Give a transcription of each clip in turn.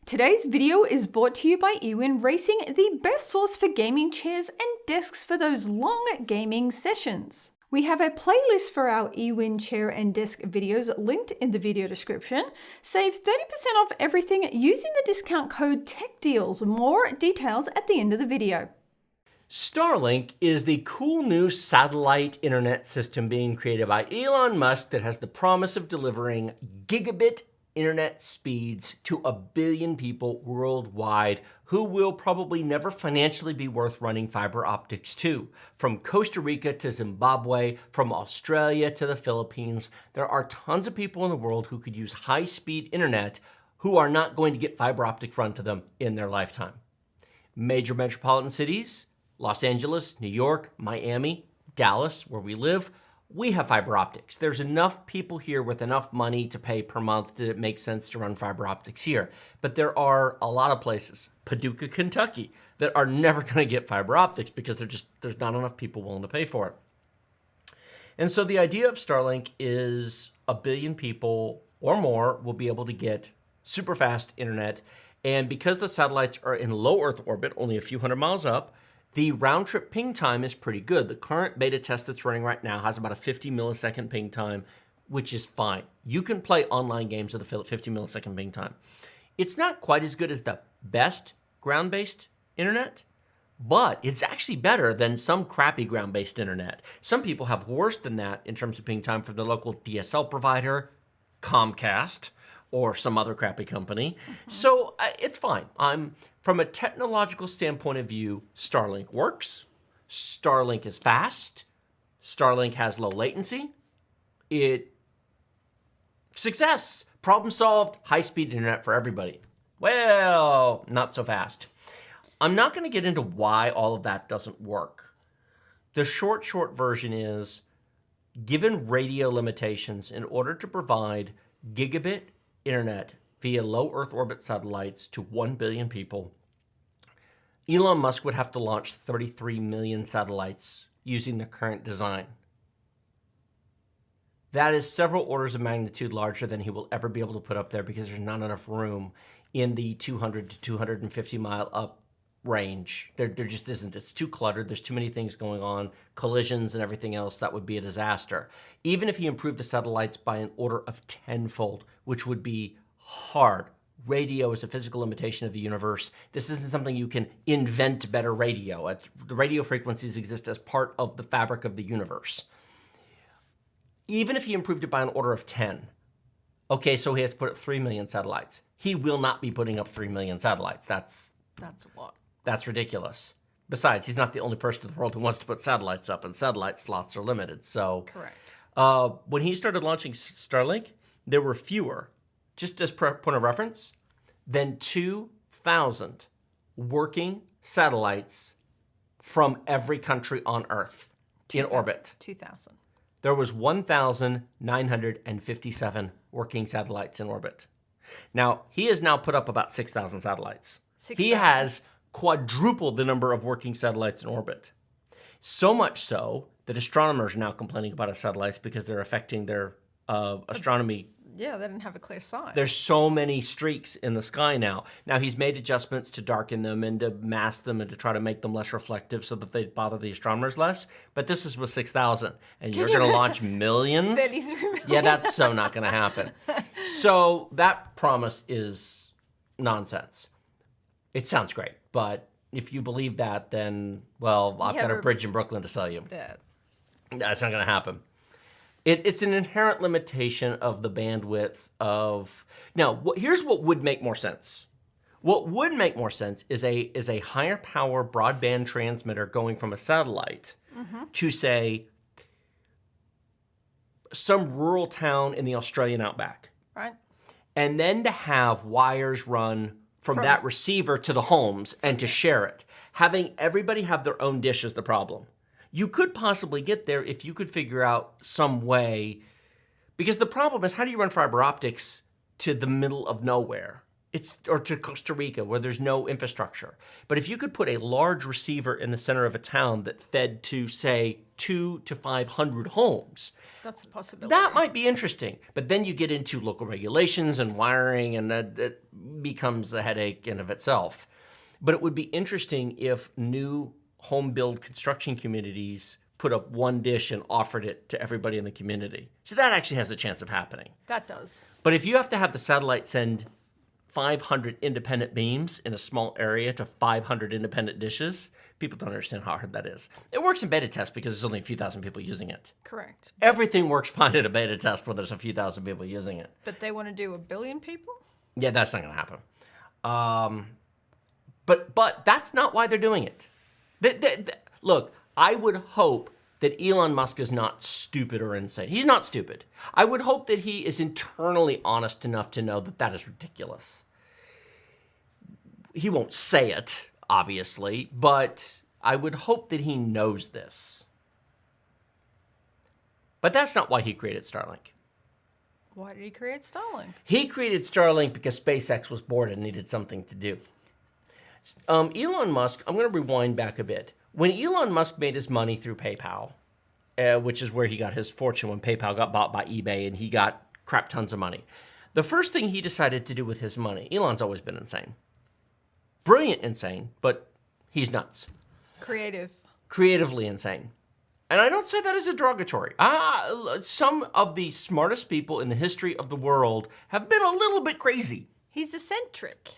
Today's video is brought to you by Ewin Racing, the best source for gaming chairs and desks for those long gaming sessions. We have a playlist for our Ewin chair and desk videos linked in the video description. Save 30% off everything using the discount code TECHDEALS. More details at the end of the video. Starlink is the cool new satellite internet system being created by Elon Musk that has the promise of delivering gigabit internet speeds to 1 billion people worldwide who will probably never financially be worth running fiber optics to. From Costa Rica to Zimbabwe, from Australia to the Philippines, there are tons of people in the world who could use high-speed internet who are not going to get fiber optics run to them in their lifetime. Major metropolitan cities, Los Angeles, New York, Miami, Dallas, where we live, we have fiber optics. There's enough people here with enough money to pay per month that it makes sense to run fiber optics here. But there are a lot of places, Paducah, Kentucky, that are never going to get fiber optics because there's not enough people willing to pay for it. And so the idea of Starlink is 1 billion people or more will be able to get super fast internet. And because the satellites are in low Earth orbit, only a few hundred miles up, the round-trip ping time is pretty good. The current beta test that's running right now has about a 50 millisecond ping time, which is fine. You can play online games at a 50 millisecond ping time. It's not quite as good as the best ground-based internet, but it's actually better than some crappy ground-based internet. Some people have worse than that in terms of ping time from the local DSL provider, Comcast, or some other crappy company. So it's fine. From a technological standpoint of view, Starlink works. Starlink is fast. Starlink has low latency. Success. Problem solved. High-speed internet for everybody. Well, not so fast. I'm not going to get into why all of that doesn't work. The short version is, given radio limitations, in order to provide gigabit internet via low Earth orbit satellites to 1 billion people, Elon Musk would have to launch 33 million satellites using the current design. That is several orders of magnitude larger than he will ever be able to put up there because there's not enough room in the 200 to 250 mile up range. There just isn't. It's too cluttered. There's too many things going on, collisions and everything else. That would be a disaster. Even if he improved the satellites by an order of tenfold, which would be hard. Radio is a physical limitation of the universe. This isn't something you can invent better radio. The radio frequencies exist as part of the fabric of the universe. Even if he improved it by an order of 10, okay, so he has to put up 3 million satellites. He will not be putting up 3 million satellites. That's a lot. That's ridiculous. Besides, he's not the only person in the world who wants to put satellites up, and satellite slots are limited. So, correct. When he started launching Starlink, there were fewer, just as point of reference, than 2,000 working satellites from every country on Earth in orbit. 2,000. There was 1,957 working satellites in orbit. Now, he has now put up about 6,000 satellites. He has quadrupled the number of working satellites in orbit. So much so that astronomers are now complaining about his satellites because they're affecting their astronomy. Yeah, they didn't have a clear sign. There's so many streaks in the sky now. Now, he's made adjustments to darken them and to mask them and to try to make them less reflective so that they bother the astronomers less. But this is with 6,000. And you're going to launch millions? 33 million. Yeah, that's so not going to happen. So that promise is nonsense. It sounds great, but if you believe that, then, well, I've got a bridge in Brooklyn to sell you. That's not going to happen. It's an inherent limitation of the bandwidth of... Now, here's what would make more sense. What would make more sense is a higher power broadband transmitter going from a satellite to, say, some rural town in the Australian outback. Right. And then to have wires run from that receiver to the homes and to share it. Having everybody have their own dish is the problem. You could possibly get there if you could figure out some way, because the problem is, how do you run fiber optics to the middle of nowhere? or to Costa Rica where there's no infrastructure. But if you could put a large receiver in the center of a town that fed to, say, 200 to 500 homes, that's a possibility. That might be interesting. But then you get into local regulations and wiring, and that becomes a headache in of itself. But it would be interesting if new home build construction communities put up one dish and offered it to everybody in the community. So that actually has a chance of happening. That does. But if you have to have the satellite send 500 independent beams in a small area to 500 independent dishes, people don't understand how hard that is. It works in beta test because there's only a few thousand people using it. Correct. Everything works fine in a beta test when there's a few thousand people using it. But they want to do 1 billion people? Yeah, that's not going to happen. But that's not why they're doing it. Look, I would hope that Elon Musk is not stupid or insane. He's not stupid. I would hope that he is internally honest enough to know that that is ridiculous. He won't say it, obviously, but I would hope that he knows this. But that's not why he created Starlink. Why did he create Starlink? He created Starlink because SpaceX was bored and needed something to do. Elon Musk, I'm going to rewind back a bit. When Elon Musk made his money through PayPal, which is where he got his fortune when PayPal got bought by eBay and he got crap tons of money, the first thing he decided to do with his money, Elon's always been insane. Brilliant insane, but he's nuts. Creatively insane. And I don't say that as a derogatory. Some of the smartest people in the history of the world have been a little bit crazy. He's eccentric.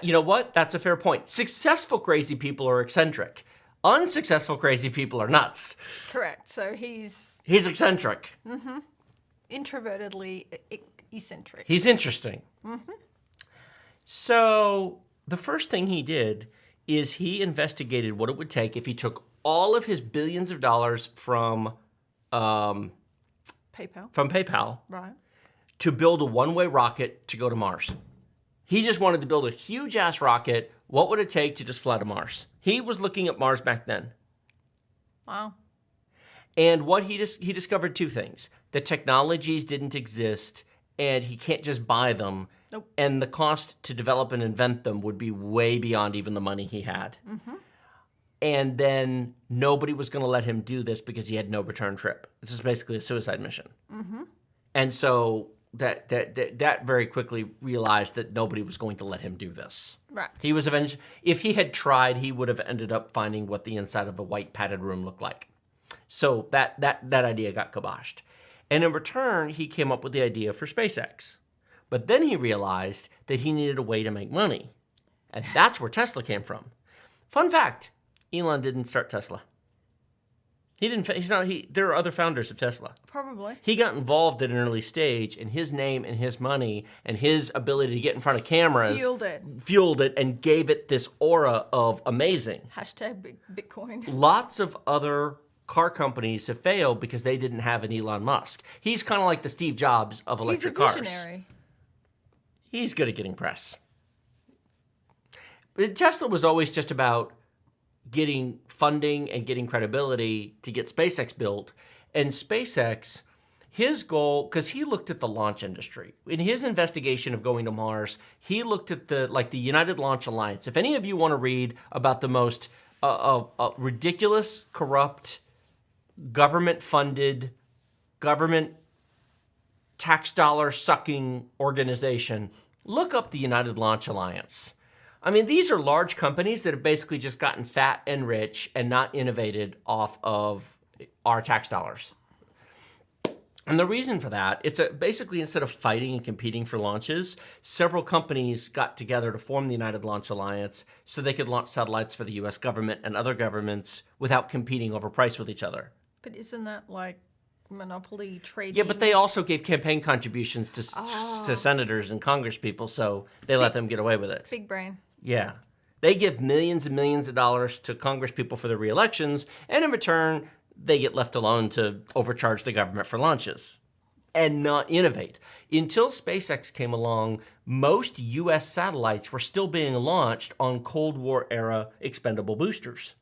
You know what? That's a fair point. Successful crazy people are eccentric. Unsuccessful crazy people are nuts. Correct. So he's eccentric. Mm-hmm. Introvertedly eccentric. He's interesting. Mm-hmm. So the first thing he did is he investigated what it would take if he took all of his billions of dollars from PayPal, right, to build a one-way rocket to go to Mars. He just wanted to build a huge-ass rocket. What would it take to just fly to Mars? He was looking at Mars back then. Wow. And what he discovered 2 things. The technologies didn't exist, and he can't just buy them. Nope. And the cost to develop and invent them would be way beyond even the money he had. Mm-hmm. And then nobody was going to let him do this because he had no return trip. This is basically a suicide mission. Mm-hmm. And so that very quickly realized that nobody was going to let him do this. Right. He was eventually, if he had tried, he would have ended up finding what the inside of a white padded room looked like. So that idea got kiboshed. And in return, he came up with the idea for SpaceX. But then he realized that he needed a way to make money. And that's where Tesla came from. Fun fact, Elon didn't start Tesla. There are other founders of Tesla. Probably. He got involved at an early stage, and his name and his money and his ability to get in front of cameras fueled it and gave it this aura of amazing. Hashtag Bitcoin. Lots of other car companies have failed because they didn't have an Elon Musk. He's kind of like the Steve Jobs of electric cars. He's a visionary. He's good at getting press. But Tesla was always just about getting funding and getting credibility to get SpaceX built. And SpaceX, his goal, because he looked at the launch industry. In his investigation of going to Mars, he looked at the United Launch Alliance. If any of you want to read about the most ridiculous, corrupt, government-funded, government tax dollar sucking organization, look up the United Launch Alliance. I mean, these are large companies that have basically just gotten fat and rich and not innovated off of our tax dollars. And the reason for that, basically instead of fighting and competing for launches, several companies got together to form the United Launch Alliance so they could launch satellites for the U.S. government and other governments without competing over price with each other. But isn't that like monopoly trading? Yeah, but they also gave campaign contributions to senators and congresspeople, so they let them get away with it. Big brain. Yeah. They give millions and millions of dollars to congresspeople for their re-elections, and in return, they get left alone to overcharge the government for launches and not innovate. Until SpaceX came along, most U.S. satellites were still being launched on Cold War-era expendable boosters.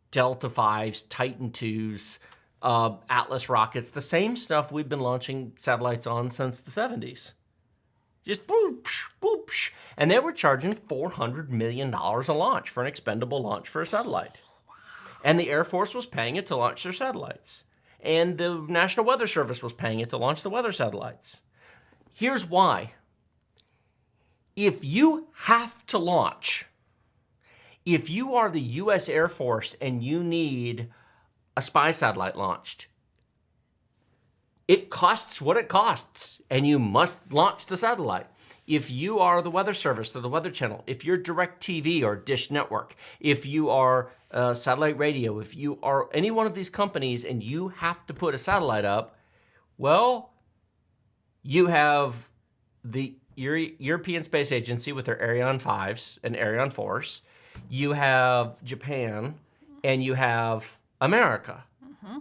Delta V's, Titan IIs, Atlas rockets, the same stuff we've been launching satellites on since the 70s. Just boop, boop. And they were charging $400 million a launch for an expendable launch for a satellite. Wow. And the Air Force was paying it to launch their satellites. And the National Weather Service was paying it to launch the weather satellites. Here's why. If you have to launch, if you are the U.S. Air Force and you need a spy satellite launched, it costs what it costs, and you must launch the satellite. If you are the Weather Service or the Weather Channel, if you're DirecTV or Dish Network, if you are Satellite Radio, if you are any one of these companies and you have to put a satellite up, well, you have the European Space Agency with their Ariane 5s and Ariane 4s. You have Japan, and you have America. Mm-hmm.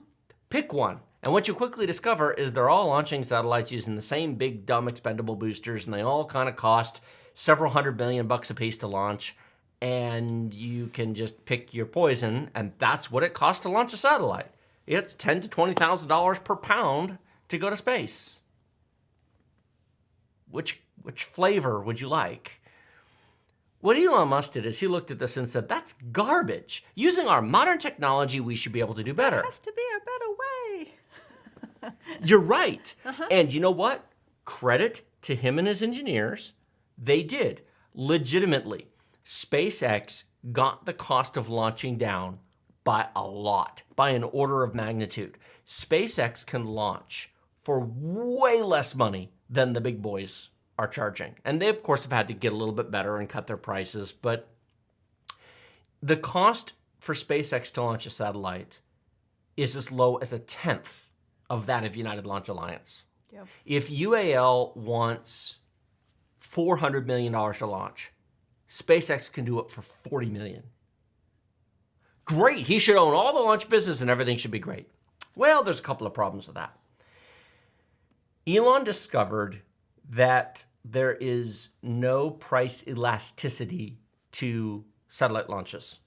Pick one. And what you quickly discover is they're all launching satellites using the same big, dumb, expendable boosters, and they all kind of cost several $100 million a piece to launch, and you can just pick your poison, and that's what it costs to launch a satellite. It's $10,000 to $20,000 per pound to go to space. Which flavor would you like? What Elon Musk did is he looked at this and said, that's garbage. Using our modern technology, we should be able to do better. There has to be a better way. You're right. Uh-huh. And you know what? Credit to him and his engineers. They did. Legitimately, SpaceX got the cost of launching down by a lot, by an order of magnitude. SpaceX can launch for way less money than the big boys are charging. And they, of course, have had to get a little bit better and cut their prices. But the cost for SpaceX to launch a satellite is as low as a tenth of that of United Launch Alliance. Yep. If UAL wants $400 million to launch, SpaceX can do it for $40 million. Great. He should own all the launch business and everything should be great. Well, there's a couple of problems with that. Elon discovered that there is no price elasticity to satellite launches.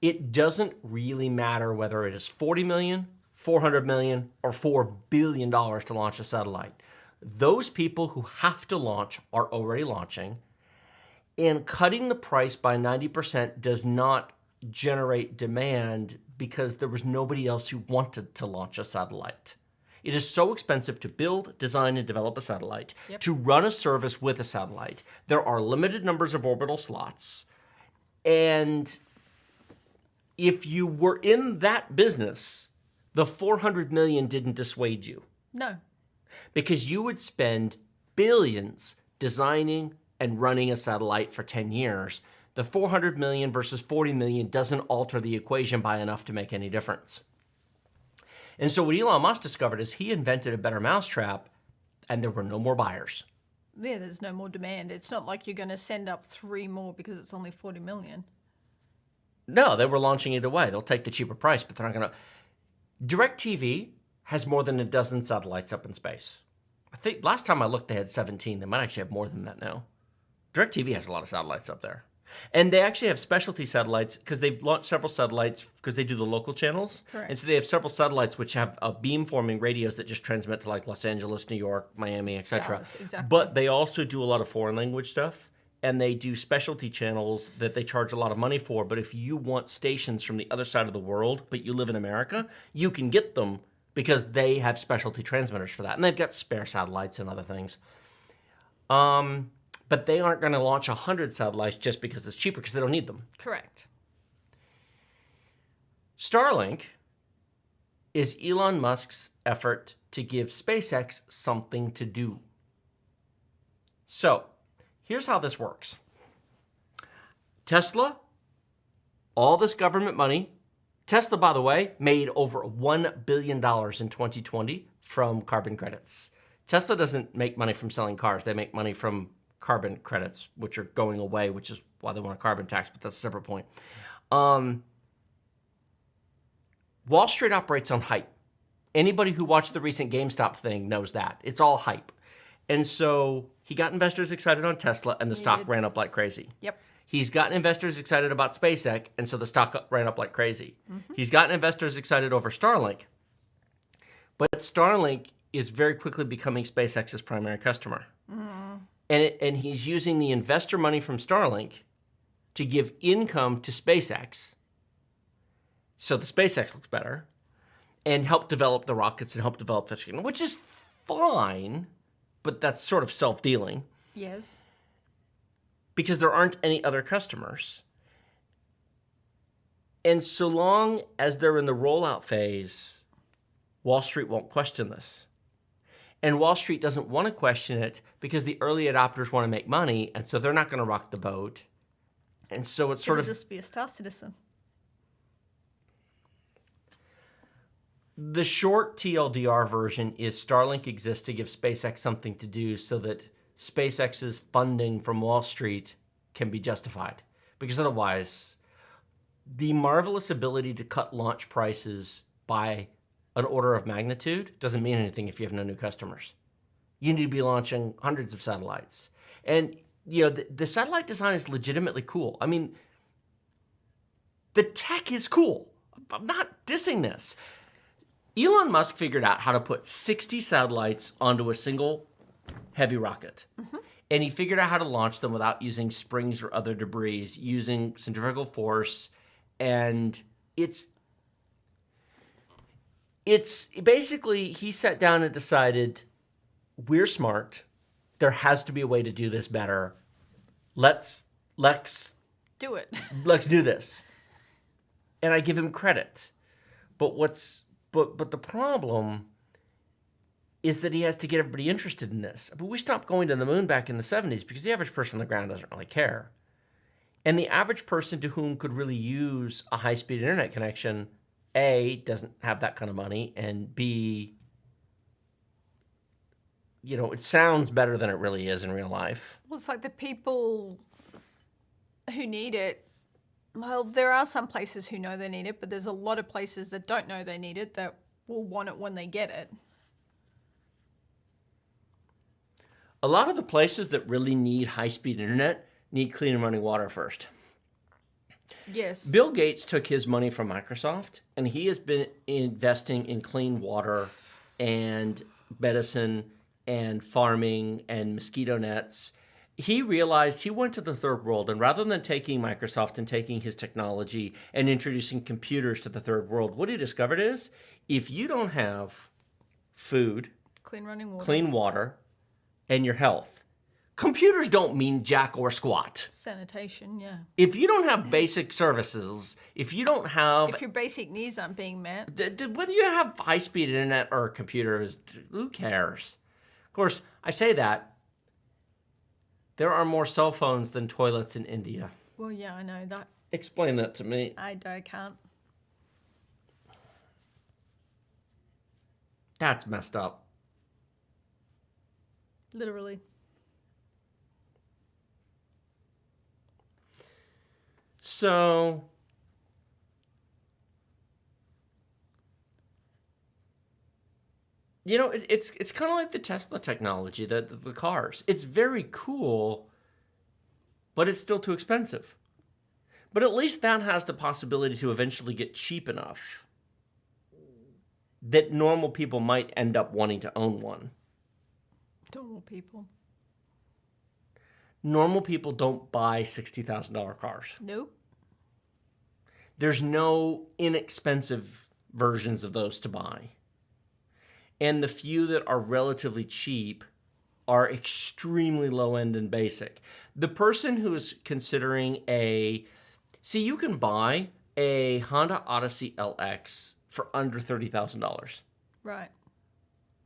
It doesn't really matter whether it is $40 million, $400 million, or $4 billion to launch a satellite. Those people who have to launch are already launching, and cutting the price by 90% does not generate demand because there was nobody else who wanted to launch a satellite. It is so expensive to build, design, and develop a satellite, to run a service with a satellite. There are limited numbers of orbital slots. And if you were in that business, the $400 million didn't dissuade you. No. Because you would spend billions designing and running a satellite for 10 years. The $400 million versus $40 million doesn't alter the equation by enough to make any difference. And so what Elon Musk discovered is he invented a better mousetrap, and there were no more buyers. Yeah, there's no more demand. It's not like you're going to send up 3 more because it's only $40 million. No, they were launching either way. They'll take the cheaper price, but they're not going to. DirecTV has more than a dozen satellites up in space. I think last time I looked, they had 17. They might actually have more than that now. DirecTV has a lot of satellites up there. And they actually have specialty satellites because they've launched several satellites because they do the local channels. Correct. And so they have several satellites which have beam-forming radios that just transmit to like Los Angeles, New York, Miami, etc. Exactly. But they also do a lot of foreign language stuff. And they do specialty channels that they charge a lot of money for. But if you want stations from the other side of the world, but you live in America, you can get them because they have specialty transmitters for that. And they've got spare satellites and other things. But they aren't going to launch 100 satellites just because it's cheaper, because they don't need them. Correct. Starlink is Elon Musk's effort to give SpaceX something to do. So, here's how this works. Tesla, all this government money. Tesla, by the way, made over $1 billion in 2020 from carbon credits. Tesla doesn't make money from selling cars. They make money from carbon credits, which are going away, which is why they want a carbon tax, but that's a separate point. Wall Street operates on hype. Anybody who watched the recent GameStop thing knows that. It's all hype. And so he got investors excited on Tesla, and the stock ran up like crazy. Yep. He's gotten investors excited about SpaceX, and so the stock ran up like crazy. Mm-hmm. He's gotten investors excited over Starlink, but Starlink is very quickly becoming SpaceX's primary customer. Mm. And he's using the investor money from Starlink to give income to SpaceX, so the SpaceX looks better, and help develop the rockets and help develop the technology, which is fine, but that's sort of self-dealing. Yes. Because there aren't any other customers. And so long as they're in the rollout phase, Wall Street won't question this. And Wall Street doesn't want to question it because the early adopters want to make money, and so they're not going to rock the boat. And so it's sort of just be a Star Citizen. The short TLDR version is Starlink exists to give SpaceX something to do so that SpaceX's funding from Wall Street can be justified. Because otherwise, the marvelous ability to cut launch prices by an order of magnitude doesn't mean anything if you have no new customers. You need to be launching hundreds of satellites. And, you know, the satellite design is legitimately cool. I mean, the tech is cool. I'm not dissing this. Elon Musk figured out how to put 60 satellites onto a single heavy rocket. Mm-hmm. And he figured out how to launch them without using springs or other debris, using centrifugal force. And it's basically, he sat down and decided, we're smart. There has to be a way to do this better. Let's do it. Let's do this. And I give him credit. But the problem is that he has to get everybody interested in this. But we stopped going to the moon back in the 70s because the average person on the ground doesn't really care. And the average person to whom could really use a high-speed internet connection, A, doesn't have that kind of money, and B, you know, it sounds better than it really is in real life. Well, it's like the people who need it. Well, there are some places who know they need it, but there's a lot of places that don't know they need it that will want it when they get it. A lot of the places that really need high-speed internet need clean and running water first. Yes. Bill Gates took his money from Microsoft, and he has been investing in clean water and medicine and farming and mosquito nets. He realized he went to the third world, and rather than taking Microsoft and taking his technology and introducing computers to the third world, what he discovered is if you don't have food, clean water, and your health, computers don't mean jack or squat. Sanitation, yeah. If you don't have basic services, if you don't have... If your basic needs aren't being met. Whether you have high-speed internet or a computer, who cares? Of course, I say that. There are more cell phones than toilets in India. Well, yeah, I know that. Explain that to me. I can't. That's messed up. Literally. So, you know, it's kind of like the Tesla technology, the cars. It's very cool, but it's still too expensive. But at least that has the possibility to eventually get cheap enough that normal people might end up wanting to own one. Normal people. Normal people don't buy $60,000 cars. Nope. There's no inexpensive versions of those to buy. And the few that are relatively cheap are extremely low-end and basic. The person who is considering you can buy a Honda Odyssey LX for under $30,000. Right.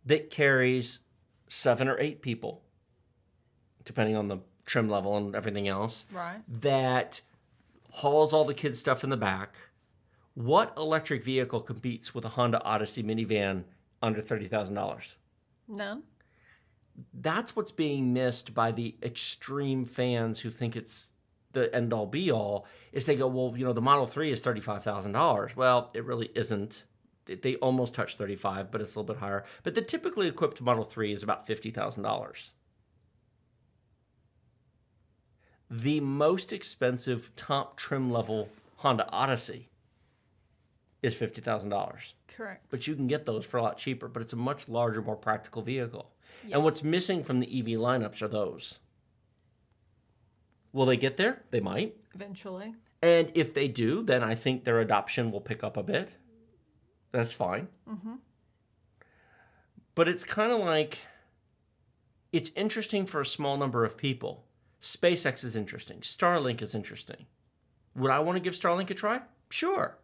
That carries 7 or 8 people, depending on the trim level and everything else. Right. That hauls all the kids' stuff in the back. What electric vehicle competes with a Honda Odyssey minivan under $30,000? None. That's what's being missed by the extreme fans who think it's the end-all be-all, is they go, well, you know, the Model 3 is $35,000. Well, it really isn't. They almost touch 35, but it's a little bit higher. But the typically equipped Model 3 is about $50,000. The most expensive top trim level Honda Odyssey is $50,000. Correct. But you can get those for a lot cheaper, but it's a much larger, more practical vehicle. Yes. And what's missing from the EV lineups are those. Will they get there? They might. Eventually. And if they do, then I think their adoption will pick up a bit. That's fine. Mm-hmm. But it's kind of like, it's interesting for a small number of people. SpaceX is interesting. Starlink is interesting. Would I want to give Starlink a try? Sure.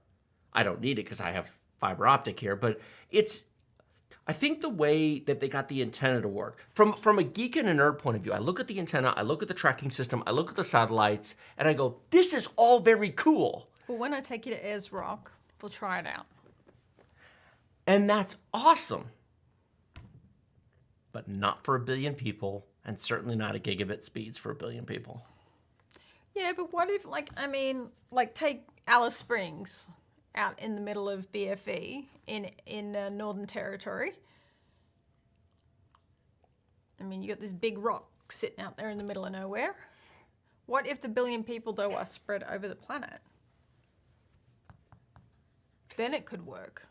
I don't need it because I have fiber optic here, but I think the way that they got the antenna to work, from a geek and a nerd point of view, I look at the antenna, I look at the tracking system, I look at the satellites, and I go, this is all very cool. Well, when I take you to Ayers Rock, we'll try it out. And that's awesome. But not for 1 billion people, and certainly not at gigabit speeds for 1 billion people. Yeah, but what if, take Alice Springs out in the middle of BFE in Northern Territory. I mean, you got this big rock sitting out there in the middle of nowhere. What if the 1 billion people, though, are spread over the planet? Then it could work.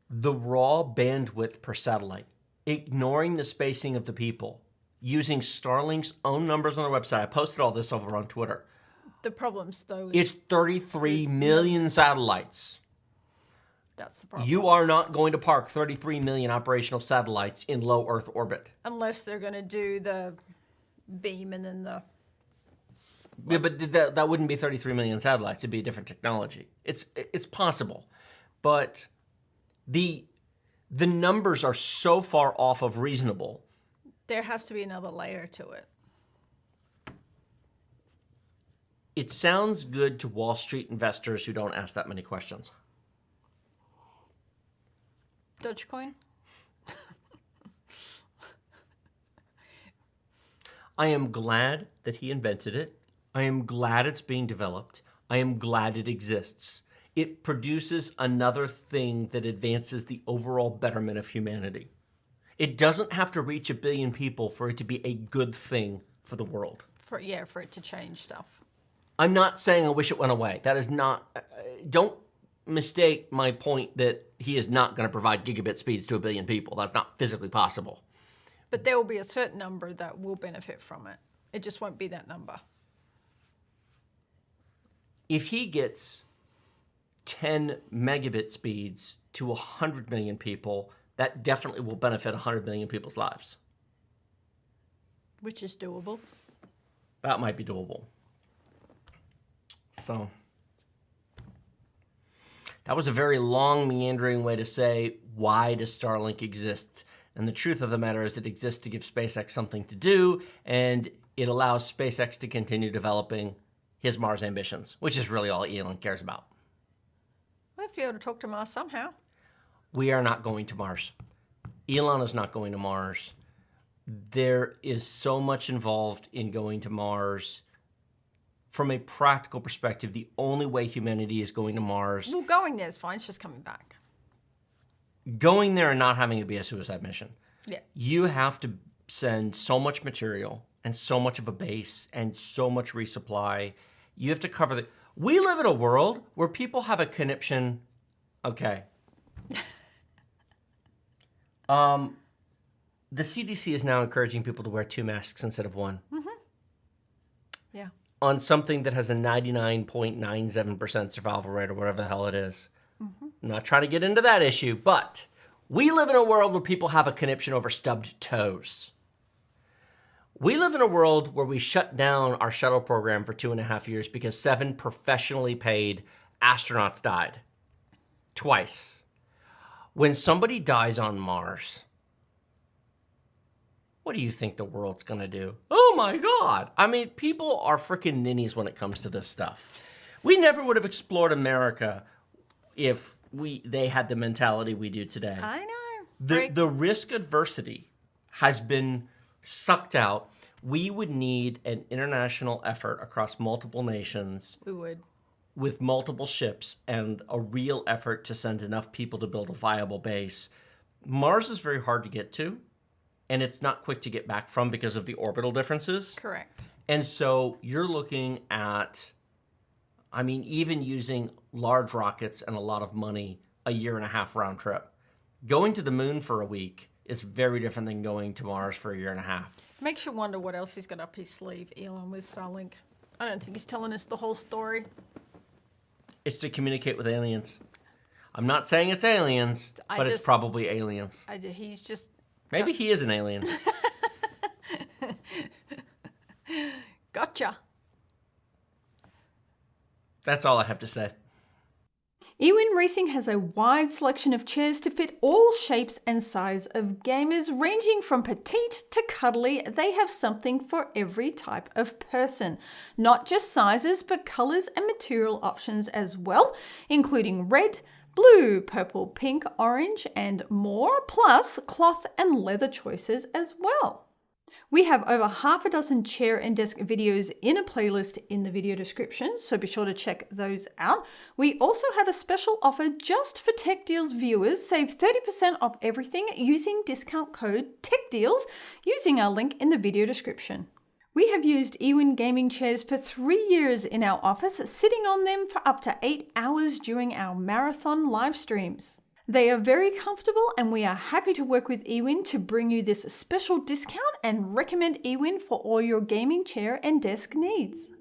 The raw bandwidth per satellite, ignoring the spacing of the people, using Starlink's own numbers on their website. I posted all this over on Twitter. The problem, though, It's is 33 million satellites. that's the problem. You are not going to park 33 million operational satellites in low Earth orbit. Unless they're going to do the beam and then the... Yeah, but that wouldn't be 33 million satellites. It'd be a different technology. It's possible. But the numbers are so far off of reasonable. There has to be another layer to it. It sounds good to Wall Street investors who don't ask that many questions. Dogecoin? I am glad that he invented it. I am glad it's being developed. I am glad it exists. It produces another thing that advances the overall betterment of humanity. It doesn't have to reach 1 billion people for it to be a good thing for the world. For it to change stuff. I'm not saying I wish it went away. That is not... don't mistake my point that he is not going to provide gigabit speeds to 1 billion people. That's not physically possible. But there will be a certain number that will benefit from it. It just won't be that number. If he gets 10 megabit speeds to 100 million people, that definitely will benefit 100 million people's lives. Which is doable. That might be doable. So, that was a very long, meandering way to say, why does Starlink exist? And the truth of the matter is it exists to give SpaceX something to do, and it allows SpaceX to continue developing his Mars ambitions, which is really all Elon cares about. We'll have to be able to talk to Mars somehow. We are not going to Mars. Elon is not going to Mars. There is so much involved in going to Mars. From a practical perspective, the only way humanity is going to Mars... Well, going there is fine. It's just coming back. Going there and not having it be a suicide mission. Yeah. You have to send so much material and so much of a base and so much resupply. You have to cover the... We live in a world where people have a conniption... Okay. The CDC is now encouraging people to wear 2 masks instead of 1. Mm-hmm. Yeah. On something that has a 99.97% survival rate or whatever the hell it is. Mm-hmm. I'm not trying to get into that issue, but we live in a world where people have a conniption over stubbed toes. We live in a world where we shut down our shuttle program for 2.5 years because 7 professionally paid astronauts died. Twice. When somebody dies on Mars, what do you think the world's going to do? Oh my God. I mean, people are freaking ninnies when it comes to this stuff. We never would have explored America if they had the mentality we do today. I know. The risk adversity has been sucked out. We would need an international effort across multiple nations. We would. With multiple ships and a real effort to send enough people to build a viable base. Mars is very hard to get to, and it's not quick to get back from because of the orbital differences. Correct. And so you're looking at, I mean, even using large rockets and a lot of money, a 1.5 year round trip. Going to the moon for a week is very different than going to Mars for a 1.5 years. Makes you wonder what else he's got up his sleeve, Elon, with Starlink. I don't think he's telling us the whole story. It's to communicate with aliens. I'm not saying it's aliens, but it's probably aliens. He's just... Maybe he is an alien. Gotcha. That's all I have to say. Ewin Racing has a wide selection of chairs to fit all shapes and size of gamers, ranging from petite to cuddly. They have something for every type of person. Not just sizes, but colors and material options as well, including red, blue, purple, pink, orange, and more, plus cloth and leather choices as well. We have over half a dozen chair and desk videos in a playlist in the video description, so be sure to check those out. We also have a special offer just for Tech Deals viewers. Save 30% off everything using discount code TECHDEALS using our link in the video description. We have used Ewin gaming chairs for 3 years in our office, sitting on them for up to 8 hours during our marathon live streams. They are very comfortable, and we are happy to work with Ewin to bring you this special discount and recommend Ewin for all your gaming chair and desk needs.